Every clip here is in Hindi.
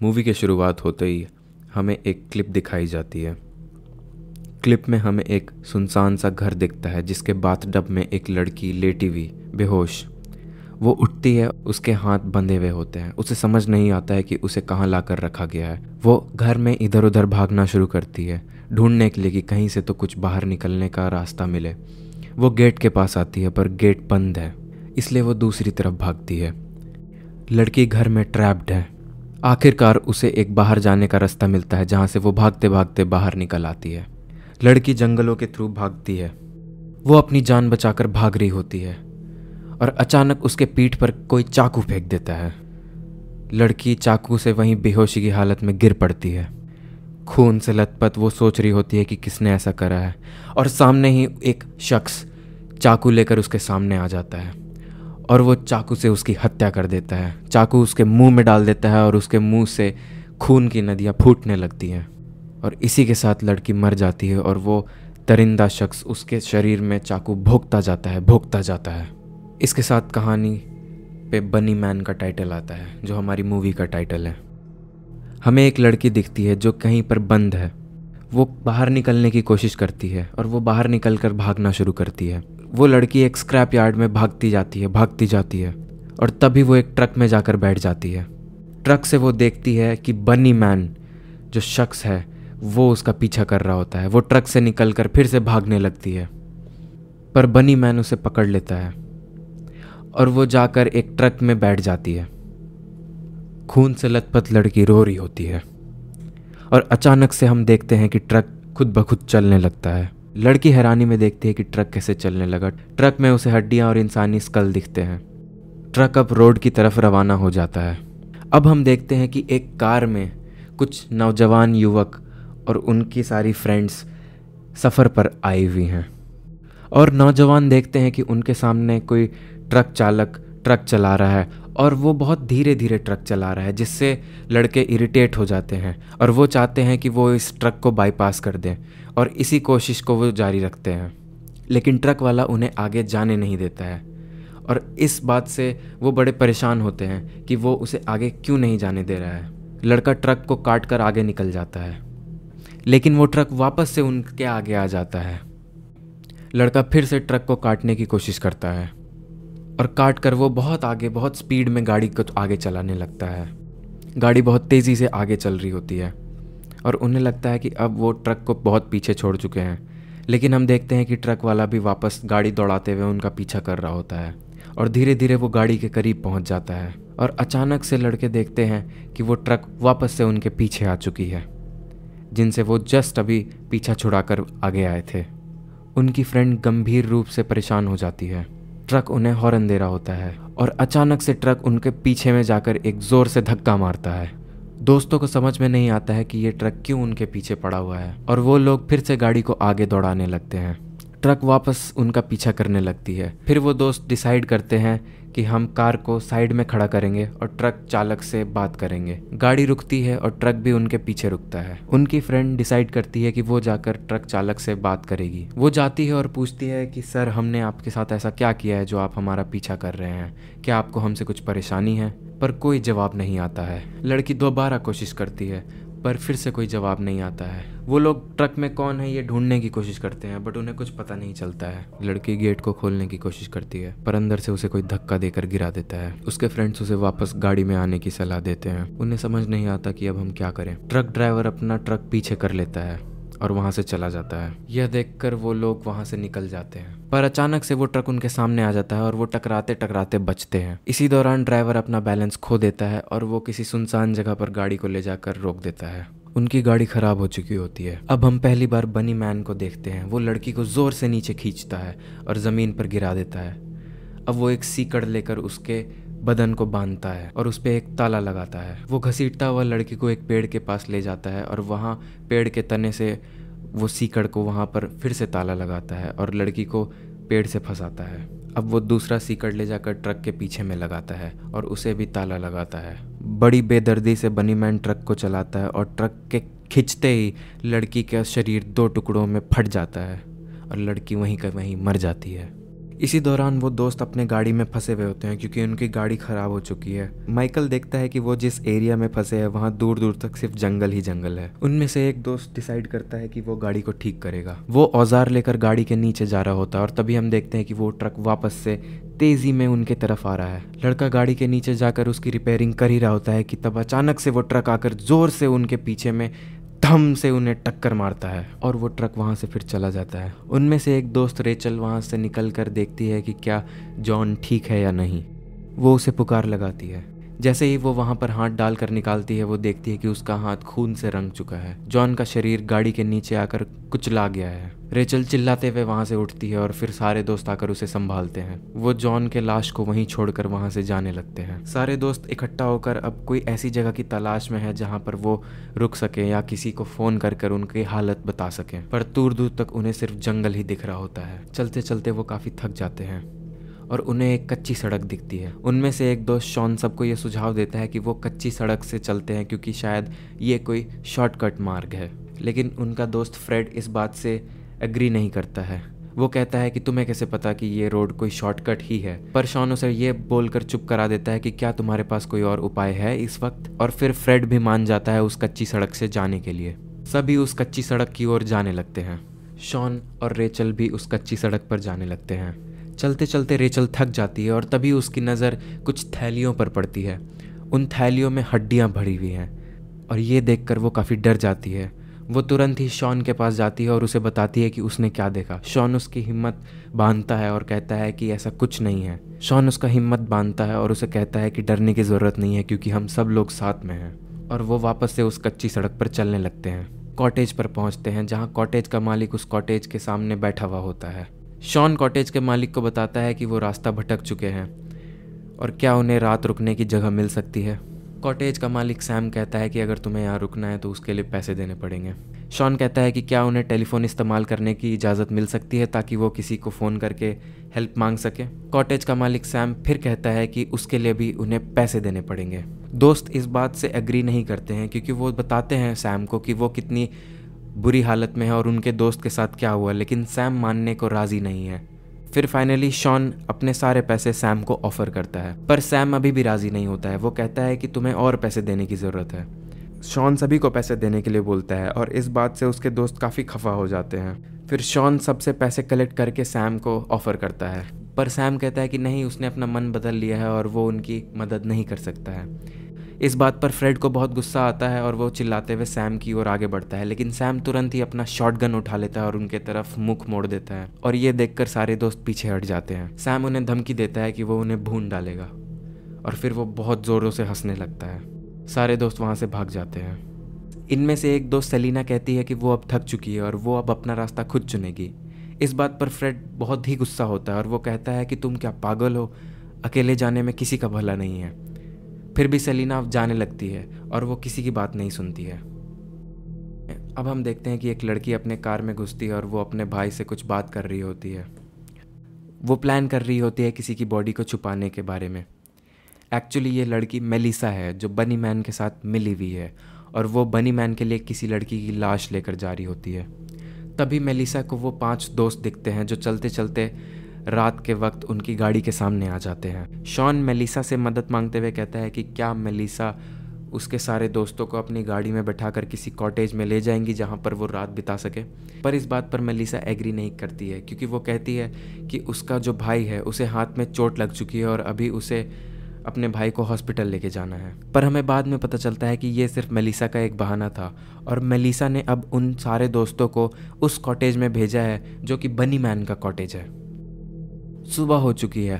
मूवी की शुरुआत होते ही हमें एक क्लिप दिखाई जाती है। क्लिप में हमें एक सुनसान सा घर दिखता है जिसके बाथटब में एक लड़की लेटी हुई बेहोश। वो उठती है, उसके हाथ बंधे हुए होते हैं। उसे समझ नहीं आता है कि उसे कहाँ लाकर रखा गया है। वो घर में इधर उधर भागना शुरू करती है, ढूंढने के लिए कि कहीं से तो कुछ बाहर निकलने का रास्ता मिले। वो गेट के पास आती है पर गेट बंद है, इसलिए वो दूसरी तरफ भागती है। लड़की घर में ट्रैप्ड है। आखिरकार उसे एक बाहर जाने का रास्ता मिलता है जहाँ से वो भागते भागते बाहर निकल आती है। लड़की जंगलों के थ्रू भागती है। वो अपनी जान बचाकर भाग रही होती है और अचानक उसके पीठ पर कोई चाकू फेंक देता है। लड़की चाकू से वहीं बेहोशी की हालत में गिर पड़ती है। खून से लथपथ वो सोच रही होती है कि किसने ऐसा करा है, और सामने ही एक शख्स चाकू लेकर उसके सामने आ जाता है और वो चाकू से उसकी हत्या कर देता है। चाकू उसके मुंह में डाल देता है और उसके मुंह से खून की नदियाँ फूटने लगती हैं और इसी के साथ लड़की मर जाती है और वो दरिंदा शख्स उसके शरीर में चाकू भोंकता जाता है। इसके साथ कहानी पे बनी मैन का टाइटल आता है, जो हमारी मूवी का टाइटल है। हमें एक लड़की दिखती है जो कहीं पर बंद है। वो बाहर निकलने की कोशिश करती है और वो बाहर निकलकर भागना शुरू करती है। वो लड़की एक स्क्रैप यार्ड में भागती जाती है और तभी वो एक ट्रक में जाकर बैठ जाती है। ट्रक से वो देखती है कि बनी मैन जो शख्स है वो उसका पीछा कर रहा होता है। वो ट्रक से निकलकर फिर से भागने लगती है, पर बनी मैन उसे पकड़ लेता है और वो जाकर एक ट्रक में बैठ जाती है। खून से लथपथ लड़की रो रही होती है और अचानक से हम देखते हैं कि ट्रक खुद ब खुद चलने लगता है। लड़की हैरानी में देखती है कि ट्रक कैसे चलने लगा। ट्रक में उसे हड्डियां और इंसानी स्कल दिखते हैं। ट्रक अब रोड की तरफ रवाना हो जाता है। अब हम देखते हैं कि एक कार में कुछ नौजवान युवक और उनकी सारी फ्रेंड्स सफ़र पर आई हुई हैं और नौजवान देखते हैं कि उनके सामने कोई ट्रक चालक ट्रक चला रहा है और वो बहुत धीरे धीरे ट्रक चला रहा है, जिससे लड़के इरिटेट हो जाते हैं और वो चाहते हैं कि वो इस ट्रक को बाईपास कर दें और इसी कोशिश को वो जारी रखते हैं। लेकिन ट्रक वाला उन्हें आगे जाने नहीं देता है और इस बात से वो बड़े परेशान होते हैं कि वो उसे आगे क्यों नहीं जाने दे रहा है। लड़का ट्रक को काट कर आगे निकल जाता है, लेकिन वो ट्रक वापस से उनके आगे आ जाता है। लड़का फिर से ट्रक को काटने की कोशिश करता है और काट कर वो बहुत स्पीड में गाड़ी को आगे चलाने लगता है। गाड़ी बहुत तेज़ी से आगे चल रही होती है और उन्हें लगता है कि अब वो ट्रक को बहुत पीछे छोड़ चुके हैं। लेकिन हम देखते हैं कि ट्रक वाला भी वापस गाड़ी दौड़ाते हुए उनका पीछा कर रहा होता है और धीरे धीरे वो गाड़ी के करीब पहुंच जाता है और अचानक से लड़के देखते हैं कि वो ट्रक वापस से उनके पीछे आ चुकी है, जिनसे वो जस्ट अभी पीछा छुड़ाकर आगे आए थे। उनकी फ्रेंड गंभीर रूप से परेशान हो जाती है। ट्रक उन्हें हॉर्न दे रहा होता है और अचानक से ट्रक उनके पीछे में जाकर एक ज़ोर से धक्का मारता है। दोस्तों को समझ में नहीं आता है कि ये ट्रक क्यों उनके पीछे पड़ा हुआ है और वो लोग फिर से गाड़ी को आगे दौड़ाने लगते हैं। ट्रक वापस उनका पीछा करने लगती है। फिर वो दोस्त डिसाइड करते हैं कि हम कार को साइड में खड़ा करेंगे और ट्रक चालक से बात करेंगे। गाड़ी रुकती है और ट्रक भी उनके पीछे रुकता है। उनकी फ्रेंड डिसाइड करती है कि वो जाकर ट्रक चालक से बात करेगी। वो जाती है और पूछती है कि सर, हमने आपके साथ ऐसा क्या किया है जो आप हमारा पीछा कर रहे हैं? क्या आपको हमसे कुछ परेशानी है? पर कोई जवाब नहीं आता है। लड़की दोबारा कोशिश करती है पर फिर से कोई जवाब नहीं आता है। वो लोग ट्रक में कौन है ये ढूंढने की कोशिश करते हैं, बट उन्हें कुछ पता नहीं चलता है। लड़की गेट को खोलने की कोशिश करती है पर अंदर से उसे कोई धक्का देकर गिरा देता है। उसके फ्रेंड्स उसे वापस गाड़ी में आने की सलाह देते हैं। उन्हें समझ नहीं आता कि अब हम क्या करें। ट्रक ड्राइवर अपना ट्रक पीछे कर लेता है और वहां से चला जाता है। यह देखकर वो लोग वहां से निकल जाते हैं, पर अचानक से वो ट्रक उनके सामने आ जाता है और वो टकराते टकराते बचते हैं। इसी दौरान ड्राइवर अपना बैलेंस खो देता है और वो किसी सुनसान जगह पर गाड़ी को ले जाकर रोक देता है। उनकी गाड़ी खराब हो चुकी होती है। अब हम पहली बार बनी मैन को देखते हैं। वो लड़की को जोर से नीचे खींचता है और जमीन पर गिरा देता है। अब वो एक सीकड़ लेकर उसके बदन को बांधता है और उस पे एक ताला लगाता है। वो घसीटता हुआ लड़की को एक पेड़ के पास ले जाता है और वहाँ पेड़ के तने से वो सीकड़ को वहाँ पर फिर से ताला लगाता है और लड़की को पेड़ से फंसाता है। अब वो दूसरा सीकड़ ले जाकर ट्रक के पीछे में लगाता है और उसे भी ताला लगाता है। बड़ी बेदर्दी से बनी मैन ट्रक को चलाता है और ट्रक के खिंचते ही लड़की का शरीर 2 टुकड़ों में फट जाता है और लड़की वहीं का वहीं मर जाती है। इसी दौरान वो दोस्त अपने गाड़ी में फंसे हुए होते हैं क्योंकि उनकी गाड़ी ख़राब हो चुकी है। माइकल देखता है कि वो जिस एरिया में फंसे हैं वहाँ दूर दूर तक सिर्फ जंगल ही जंगल है। उनमें से एक दोस्त डिसाइड करता है कि वो गाड़ी को ठीक करेगा। वो औजार लेकर गाड़ी के नीचे जा रहा होता है और तभी हम देखते हैं कि वो ट्रक वापस से तेज़ी में उनके तरफ आ रहा है। लड़का गाड़ी के नीचे जाकर उसकी रिपेयरिंग कर ही रहा होता है कि तब अचानक से वो ट्रक आकर ज़ोर से उनके पीछे में धम से उन्हें टक्कर मारता है और वो ट्रक वहाँ से फिर चला जाता है। उनमें से एक दोस्त रेचल वहाँ से निकल कर देखती है कि क्या जॉन ठीक है या नहीं। वो उसे पुकार लगाती है। जैसे ही वो वहाँ पर हाथ डालकर निकालती है वो देखती है कि उसका हाथ खून से रंग चुका है। जॉन का शरीर गाड़ी के नीचे आकर कुचला गया है। रेचल चिल्लाते हुए वहाँ से उठती है और फिर सारे दोस्त आकर उसे संभालते हैं। वो जॉन के लाश को वहीं छोड़कर वहाँ से जाने लगते हैं। सारे दोस्त इकट्ठा होकर अब कोई ऐसी जगह की तलाश में है जहाँ पर वो रुक सके या किसी को फ़ोन कर कर उनकी हालत बता सकें, पर दूर दूर तक उन्हें सिर्फ जंगल ही दिख रहा होता है। चलते चलते वो काफ़ी थक जाते हैं और उन्हें एक कच्ची सड़क दिखती है। उनमें से एक दोस्त शॉन सबको ये सुझाव देता है कि वो कच्ची सड़क से चलते हैं क्योंकि शायद ये कोई शॉर्टकट मार्ग है, लेकिन उनका दोस्त फ्रेड इस बात से एग्री नहीं करता है। वो कहता है कि तुम्हें कैसे पता कि ये रोड कोई शॉर्टकट ही है, पर शॉन उसे ये बोलकर चुप करा देता है कि क्या तुम्हारे पास कोई और उपाय है इस वक्त। और फिर फ्रेड भी मान जाता है उस कच्ची सड़क से जाने के लिए। सभी उस कच्ची सड़क की ओर जाने लगते हैं। शॉन और रेचल भी उस कच्ची सड़क पर जाने लगते हैं। चलते चलते रेचल थक जाती है और तभी उसकी नज़र कुछ थैलियों पर पड़ती है। उन थैलियों में हड्डियां भरी हुई हैं और ये देखकर वो काफ़ी डर जाती है। वो तुरंत ही शॉन के पास जाती है और उसे बताती है कि उसने क्या देखा। शॉन उसकी हिम्मत बांधता है और कहता है कि ऐसा कुछ नहीं है। शॉन उसका हिम्मत बांधता है और उसे कहता है कि डरने की ज़रूरत नहीं है क्योंकि हम सब लोग साथ में हैं। और वो वापस से उस कच्ची सड़क पर चलने लगते हैं। कॉटेज पर पहुंचते हैं जहां कॉटेज का मालिक उस कॉटेज के सामने बैठा हुआ होता है। शॉन कॉटेज के मालिक को बताता है कि वो रास्ता भटक चुके हैं और क्या उन्हें रात रुकने की जगह मिल सकती है। कॉटेज का मालिक सैम कहता है कि अगर तुम्हें यहाँ रुकना है तो उसके लिए पैसे देने पड़ेंगे। शॉन कहता है कि क्या उन्हें टेलीफोन इस्तेमाल करने की इजाज़त मिल सकती है ताकि वो किसी को फ़ोन करके हेल्प मांग सके। कॉटेज का मालिक सैम फिर कहता है कि उसके लिए भी उन्हें पैसे देने पड़ेंगे। दोस्त इस बात से एग्री नहीं करते हैं क्योंकि वो बताते हैं सैम को कि वो कितनी बुरी हालत में है और उनके दोस्त के साथ क्या हुआ, लेकिन सैम मानने को राज़ी नहीं है। फिर फाइनली शॉन अपने सारे पैसे सैम को ऑफर करता है, पर सैम अभी भी राज़ी नहीं होता है। वो कहता है कि तुम्हें और पैसे देने की ज़रूरत है। शॉन सभी को पैसे देने के लिए बोलता है और इस बात से उसके दोस्त काफ़ी खफा हो जाते हैं। फिर शॉन सबसे पैसे कलेक्ट करके सैम को ऑफ़र करता है, पर सैम कहता है कि नहीं, उसने अपना मन बदल लिया है और वो उनकी मदद नहीं कर सकता है। इस बात पर फ्रेड को बहुत गुस्सा आता है और वो चिल्लाते हुए सैम की ओर आगे बढ़ता है, लेकिन सैम तुरंत ही अपना शॉटगन उठा लेता है और उनके तरफ मुख मोड़ देता है और ये देखकर सारे दोस्त पीछे हट जाते हैं। सैम उन्हें धमकी देता है कि वो उन्हें भून डालेगा और फिर वो बहुत ज़ोरों से हंसने लगता है। सारे दोस्त वहाँ से भाग जाते हैं। इनमें से एक दोस्त सेलिना कहती है कि वो अब थक चुकी है और वो अब अपना रास्ता खुद चुनेगी। इस बात पर फ्रेड बहुत ही गुस्सा होता है और वो कहता है कि तुम क्या पागल हो, अकेले जाने में किसी का भला नहीं है। फिर भी सेलिना जाने लगती है और वो किसी की बात नहीं सुनती है। अब हम देखते हैं कि एक लड़की अपने कार में घुसती है और वो अपने भाई से कुछ बात कर रही होती है। वो प्लान कर रही होती है किसी की बॉडी को छुपाने के बारे में। एक्चुअली ये लड़की मेलिसा है जो बनी मैन के साथ मिली हुई है और वो बनी मैन के लिए किसी लड़की की लाश लेकर जा रही होती है। तभी मेलिसा को वो 5 दोस्त दिखते हैं जो चलते चलते रात के वक्त उनकी गाड़ी के सामने आ जाते हैं। शॉन मेलिसा से मदद मांगते हुए कहता है कि क्या मेलिसा उसके सारे दोस्तों को अपनी गाड़ी में बैठाकर किसी कॉटेज में ले जाएंगी जहां पर वो रात बिता सके। पर इस बात पर मेलिसा एग्री नहीं करती है क्योंकि वो कहती है कि उसका जो भाई है उसे हाथ में चोट लग चुकी है और अभी उसे अपने भाई को हॉस्पिटल लेके जाना है। पर हमें बाद में पता चलता है कि ये सिर्फ मेलिसा का एक बहाना था और मेलिसा ने अब उन सारे दोस्तों को उस कॉटेज में भेजा है जो कि बनी मैन का कॉटेज है। सुबह हो चुकी है।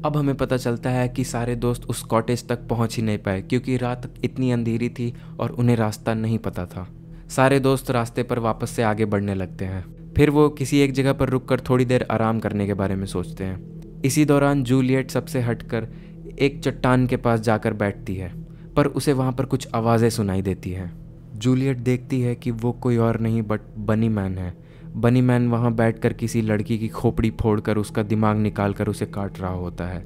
अब हमें पता चलता है कि सारे दोस्त उस कॉटेज तक पहुंच ही नहीं पाए क्योंकि रात इतनी अंधेरी थी और उन्हें रास्ता नहीं पता था। सारे दोस्त रास्ते पर वापस से आगे बढ़ने लगते हैं। फिर वो किसी एक जगह पर रुककर थोड़ी देर आराम करने के बारे में सोचते हैं। इसी दौरान जूलियट सबसे हटकर एक चट्टान के पास जाकर बैठती है, पर उसे वहाँ पर कुछ आवाज़ें सुनाई देती हैं। जूलियट देखती है कि वो कोई और नहीं बट बनी मैन है। बनी मैन वहाँ बैठकर किसी लड़की की खोपड़ी फोड़कर उसका दिमाग निकालकर उसे काट रहा होता है।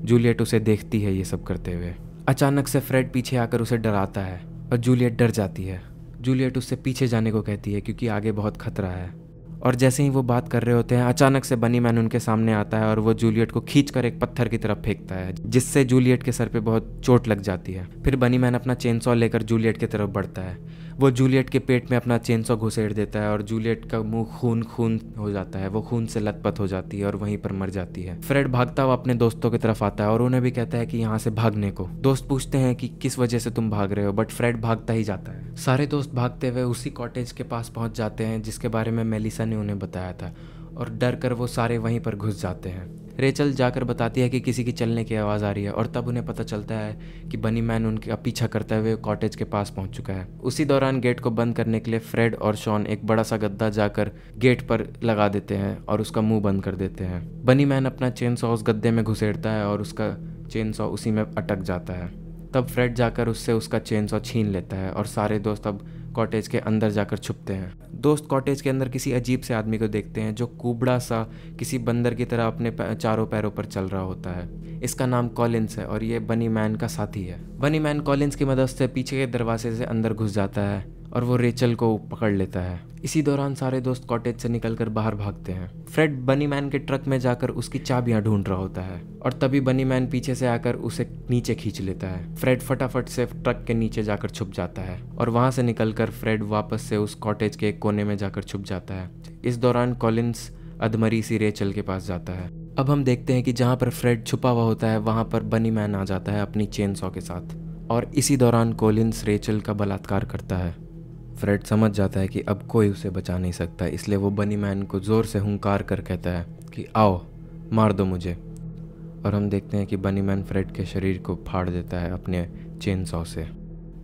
जूलियट उसे देखती है ये सब करते हुए। अचानक से फ्रेड पीछे आकर उसे डराता है और जूलियट डर जाती है। जूलियट उससे पीछे जाने को कहती है क्योंकि आगे बहुत खतरा है और जैसे ही वो बात कर रहे होते हैं अचानक से बनी मैन उनके सामने आता है और वो जूलियट को खींचकर एक पत्थर की तरफ फेंकता है, जिससे जूलियट के सर पे बहुत चोट लग जाती है। फिर बनी मैन अपना चेनसॉ लेकर जूलियट की तरफ बढ़ता है। वो जूलियट के पेट में अपना चेनसॉ घुसेड़ देता है और जूलियट का मुंह खून खून हो जाता है। वो खून से लथपथ हो जाती है और वहीं पर मर जाती है। फ्रेड भागता हुआ अपने दोस्तों की तरफ आता है और उन्हें भी कहता है कि यहाँ से भागने को। दोस्त पूछते हैं कि किस वजह से तुम भाग रहे हो, बट फ्रेड भागता ही जाता है। सारे दोस्त भागते हुए उसी कॉटेज के पास पहुंच जाते हैं जिसके बारे में मेलिसा ने उन्हें बताया था, और डर कर वो सारे वहीं पर घुस जाते हैं। रेचल जाकर बताती है कि किसी की चलने की आवाज़ आ रही है और तब उन्हें पता चलता है कि बनी मैन उनका पीछा करते हुए कॉटेज के पास पहुंच चुका है। उसी दौरान गेट को बंद करने के लिए फ्रेड और शॉन एक बड़ा सा गद्दा जाकर गेट पर लगा देते हैं और उसका मुंह बंद कर देते हैं। बनी मैन अपना चेनसॉ उस गद्दे में घुसेड़ता है और उसका चेनसॉ उसी में अटक जाता है। तब फ्रेड जाकर उससे उसका चेनसॉ छीन लेता है और सारे दोस्त अब कॉटेज के अंदर जाकर छुपते हैं। दोस्त कॉटेज के अंदर किसी अजीब से आदमी को देखते हैं जो कुबड़ा सा किसी बंदर की तरह अपने चारों पैरों पर चल रहा होता है। इसका नाम कॉलिंस है और ये बनी मैन का साथी है। बनी मैन कॉलिंस की मदद से पीछे के दरवाजे से अंदर घुस जाता है और वो रेचल को पकड़ लेता है। इसी दौरान सारे दोस्त कॉटेज से निकलकर बाहर भागते हैं। फ्रेड बनी मैन के ट्रक में जाकर उसकी चाबियां ढूंढ रहा होता है और तभी बनी मैन पीछे से आकर उसे नीचे खींच लेता है। फ्रेड फटाफट से ट्रक के नीचे जाकर छुप जाता है और वहां से निकलकर फ्रेड वापस से उस कॉटेज के एक कोने में जाकर छुप जाता है। इस दौरान कॉलिंस अधमरी सी रेचल के पास जाता है। अब हम देखते हैं कि जहाँ पर फ्रेड छुपा हुआ होता है वहाँ पर बनी मैन आ जाता है अपनी चेनसॉ के साथ, और इसी दौरान कॉलिंस रेचल का बलात्कार करता है। फ्रेड समझ जाता है कि अब कोई उसे बचा नहीं सकता, इसलिए वो बनी मैन को ज़ोर से हुंकार कर कहता है कि आओ मार दो मुझे। और हम देखते हैं कि बनी मैन फ्रेड के शरीर को फाड़ देता है अपने चेनसॉ से।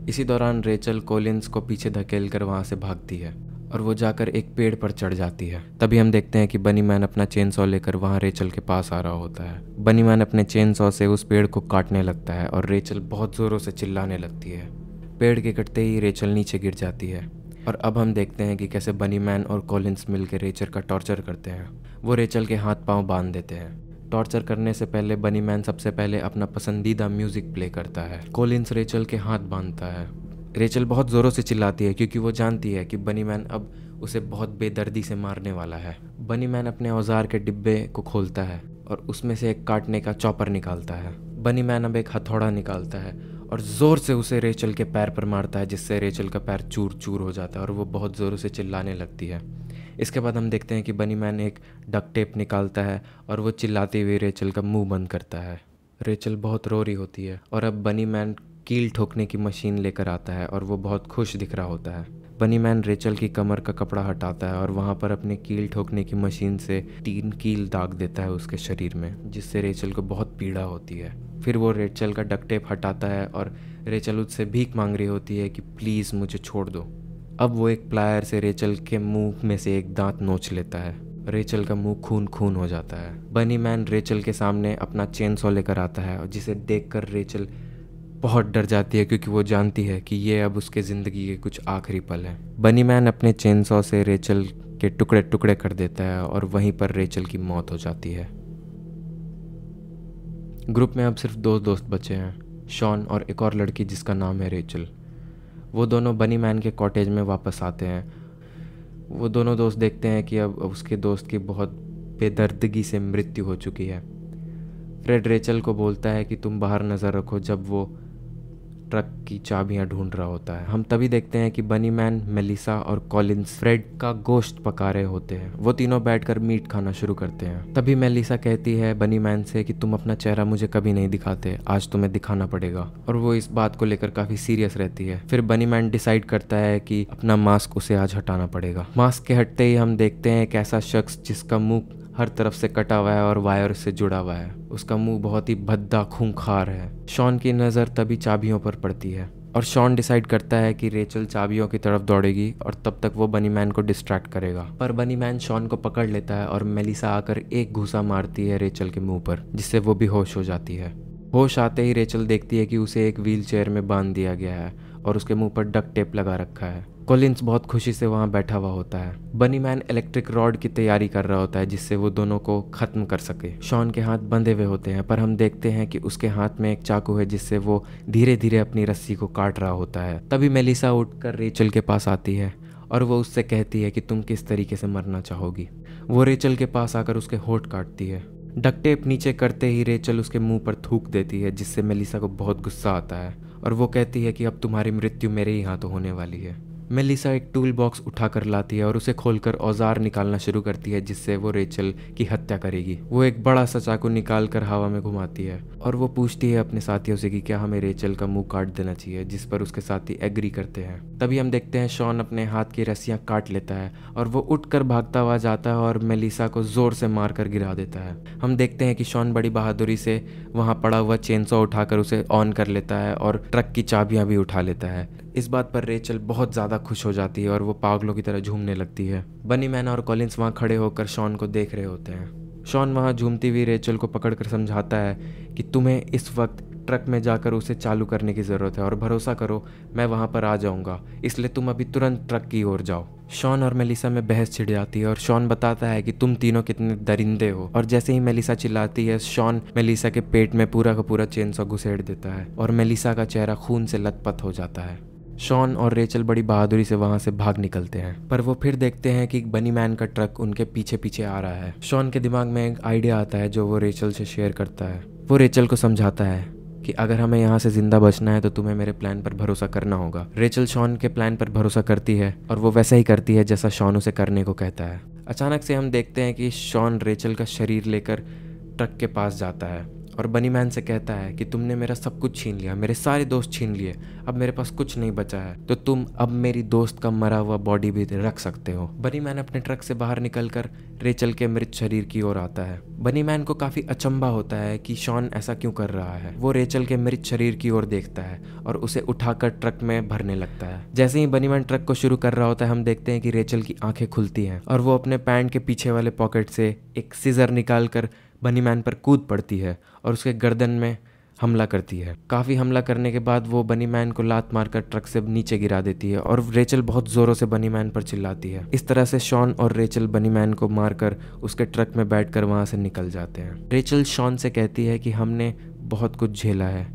इसी दौरान रेचल कॉलिंस को पीछे धकेल कर वहाँ से भागती है और वो जाकर एक पेड़ पर चढ़ जाती है। तभी हम देखते हैं कि बनी मैन अपना चेनसॉ लेकर वहाँ रेचल के पास आ रहा होता है। बनी मैन अपने चेनसॉ से उस पेड़ को काटने लगता है और रेचल बहुत ज़ोरों से चिल्लाने लगती है। पेड़ के कटते ही रेचल नीचे गिर जाती है और अब हम देखते हैं कि कैसे बनी मैन और कॉलिंस मिलकर रेचल का टॉर्चर करते हैं। वो रेचल के हाथ पांव बांध देते हैं। टॉर्चर करने से पहले बनी मैन सबसे पहले अपना पसंदीदा म्यूजिक प्ले करता है। कॉलिंस रेचल के हाथ बांधता है। रेचल बहुत ज़ोरों से चिल्लाती है क्योंकि वो जानती है कि बनी मैन अब उसे बहुत बेदर्दी से मारने वाला है। बनी मैन अपने औजार के डिब्बे को खोलता है और उसमें से एक काटने का चॉपर निकालता है। बनी मैन अब एक हथौड़ा निकालता है और ज़ोर से उसे रेचल के पैर पर मारता है, जिससे रेचल का पैर चूर चूर हो जाता है और वो बहुत ज़ोरों से चिल्लाने लगती है। इसके बाद हम देखते हैं कि बनी मैन एक डक टेप निकालता है और वो चिल्लाते हुए रेचल का मुंह बंद करता है। रेचल बहुत रो रही होती है और अब बनी मैन कील ठोकने की मशीन लेकर आता है और वो बहुत खुश दिख रहा होता है। बनी मैन रेचल की कमर का कपड़ा हटाता है और वहाँ पर अपने कील ठोकने की मशीन से 3 कील दाग देता है उसके शरीर में, जिससे रेचल को बहुत पीड़ा होती है। फिर वो रेचल का डक टेप हटाता है और रेचल उससे भीख मांग रही होती है कि प्लीज़ मुझे छोड़ दो। अब वो एक प्लायर से रेचल के मुंह में से एक दांत नोच लेता है। रेचल का मुंह खून खून हो जाता है। बनी मैन रेचल के सामने अपना चेनसॉ लेकर आता है और जिसे देखकर रेचल बहुत डर जाती है क्योंकि वो जानती है कि ये अब उसके ज़िंदगी के कुछ आखिरी पल हैं। बनी मैन अपने चेनसॉ से रेचल के टुकड़े टुकड़े कर देता है और वहीं पर रेचल की मौत हो जाती है। ग्रुप में अब सिर्फ 2 दोस्त बचे हैं, शॉन और एक और लड़की जिसका नाम है रेचल। वो दोनों बनी मैन के कॉटेज में वापस आते हैं। वो दोनों दोस्त देखते हैं कि अब उसके दोस्त की बहुत बेदर्दगी से मृत्यु हो चुकी है। फ्रेड रेचल को बोलता है कि तुम बाहर नज़र रखो जब वो ट्रक की चाबियां ढूंढ रहा होता है। हम तभी देखते हैं कि बनी मैन, मेलिसा और कॉलिंस फ्रेड का गोश्त पका रहे होते हैं। वो तीनों बैठकर मीट खाना शुरू करते हैं। तभी मेलिसा कहती है बनी मैन से कि तुम अपना चेहरा मुझे कभी नहीं दिखाते, आज तुम्हें दिखाना पड़ेगा, और वो इस बात को लेकर काफ़ी सीरियस रहती है। फिर बनी मैन डिसाइड करता है कि अपना मास्क उसे आज हटाना पड़ेगा। मास्क के हटते ही हम देखते हैं एक ऐसा शख्स जिसका मुंह हर तरफ से कटा हुआ है और वायर से जुड़ा हुआ है। उसका मुंह बहुत ही भद्दा खूंखार है। शॉन की नज़र तभी चाबियों पर पड़ती है और शॉन डिसाइड करता है कि रेचल चाबियों की तरफ दौड़ेगी और तब तक वो बनी मैन को डिस्ट्रैक्ट करेगा। पर बनी मैन शॉन को पकड़ लेता है और मेलिसा आकर एक घूसा मारती है रेचल के मुंह पर, जिससे वो बेहोश हो जाती है। होश आते ही रेचल देखती है कि उसे एक व्हील चेयर में बांध दिया गया है और उसके मुंह पर डक टेप लगा रखा है। कॉलिंस बहुत खुशी से वहाँ बैठा हुआ होता है। बनी मैन इलेक्ट्रिक रॉड की तैयारी कर रहा होता है जिससे वो दोनों को ख़त्म कर सके। शॉन के हाथ बंधे हुए होते हैं पर हम देखते हैं कि उसके हाथ में एक चाकू है जिससे वो धीरे धीरे अपनी रस्सी को काट रहा होता है। तभी मेलिसा उठकर रेचल के पास आती है और वो उससे कहती है कि तुम किस तरीके से मरना चाहोगी। वो रेचल के पास आकर उसके होंठ काटती है। डक्ट टेप नीचे करते ही रेचल उसके मुंह पर थूक देती है, जिससे मेलिसा को बहुत गुस्सा आता है और वो कहती है कि अब तुम्हारी मृत्यु मेरे ही हाथों होने वाली है। मेलिसा एक टूल बॉक्स उठाकर लाती है और उसे खोलकर औजार निकालना शुरू करती है, जिससे वो रेचल की हत्या करेगी। वो एक बड़ा सा चाकू निकाल कर हवा में घुमाती है और वो पूछती है अपने साथियों से कि क्या हमें रेचल का मुंह काट देना चाहिए, जिस पर उसके साथी एग्री करते हैं। तभी हम देखते हैं शॉन अपने हाथ की रस्सियां काट लेता है और वो उठकर भागता हुआ जाता है और मेलिसा को जोर से मारकर गिरा देता है। हम देखते हैं कि शॉन बड़ी बहादुरी से वहाँ पड़ा हुआ चेनसॉ उठाकर उसे ऑन कर लेता है और ट्रक की चाबियां भी उठा लेता है। इस बात पर रेचल बहुत ज़्यादा खुश हो जाती है और वो पागलों की तरह झूमने लगती है। बनीमैन और कॉलिंस वहाँ खड़े होकर शॉन को देख रहे होते हैं। शॉन वहाँ झूमती हुई रेचल को पकड़कर समझाता है कि तुम्हें इस वक्त ट्रक में जाकर उसे चालू करने की ज़रूरत है और भरोसा करो मैं वहाँ पर आ जाऊँगा, इसलिए तुम अभी तुरंत ट्रक की ओर जाओ। शॉन और मेलिसा में बहस छिड़ जाती है और शॉन बताता है कि तुम तीनों कितने दरिंदे हो, और जैसे ही मेलिसा चिल्लाती है शॉन मेलिसा के पेट में पूरा का पूरा चेनसॉ घुसेड़ देता है और मेलिसा का चेहरा खून से लथपथ हो जाता है। शॉन और रेचल बड़ी बहादुरी से वहां से भाग निकलते हैं, पर वो फिर देखते हैं कि बनीमैन का ट्रक उनके पीछे पीछे आ रहा है। शॉन के दिमाग में एक आइडिया आता है जो वो रेचल से शेयर करता है। वो रेचल को समझाता है कि अगर हमें यहाँ से जिंदा बचना है तो तुम्हें मेरे प्लान पर भरोसा करना होगा। रेचल शॉन के प्लान पर भरोसा करती है और वो वैसा ही करती है जैसा शॉन उसे करने को कहता है। अचानक से हम देखते हैं कि शॉन रेचल का शरीर लेकर ट्रक के पास जाता है और बनीमैन से कहता है कि तुमने मेरा सब कुछ छीन लिया, मेरे सारे दोस्त छीन लिए, अब मेरे पास कुछ नहीं बचा है, तो तुम अब मेरी दोस्त का मरा हुआ बॉडी भी रख सकते हो। बनीमैन अपने ट्रक से बाहर निकलकर रेचल के मृत शरीर की ओर आता है। बनीमैन को काफी अचंभा होता है कि शॉन ऐसा क्यों कर रहा है। वो रेचल के मृत शरीर की ओर देखता है और उसे उठाकर ट्रक में भरने लगता है। जैसे ही बनीमैन ट्रक को शुरू कर रहा होता है हम देखते हैं कि रेचल की आंखें खुलती हैं और वो अपने पैंट के पीछे वाले पॉकेट से एक सीजर निकाल कर बनीमैन पर कूद पड़ती है और उसके गर्दन में हमला करती है। काफ़ी हमला करने के बाद वो बनीमैन को लात मारकर ट्रक से नीचे गिरा देती है और रेचल बहुत ज़ोरों से बनीमैन पर चिल्लाती है। इस तरह से शॉन और रेचल बनीमैन को मारकर उसके ट्रक में बैठकर वहाँ से निकल जाते हैं। रेचल शॉन से कहती है कि हमने बहुत कुछ झेला है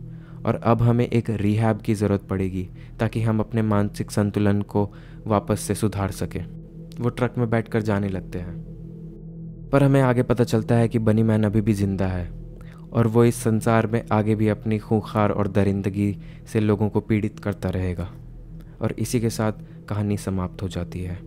और अब हमें एक रिहैब की ज़रूरत पड़ेगी ताकि हम अपने मानसिक संतुलन को वापस से सुधार सकें। वो ट्रक में बैठकर जाने लगते हैं, पर हमें आगे पता चलता है कि बनीमैन अभी भी जिंदा है और वो इस संसार में आगे भी अपनी खूंखार और दरिंदगी से लोगों को पीड़ित करता रहेगा। और इसी के साथ कहानी समाप्त हो जाती है।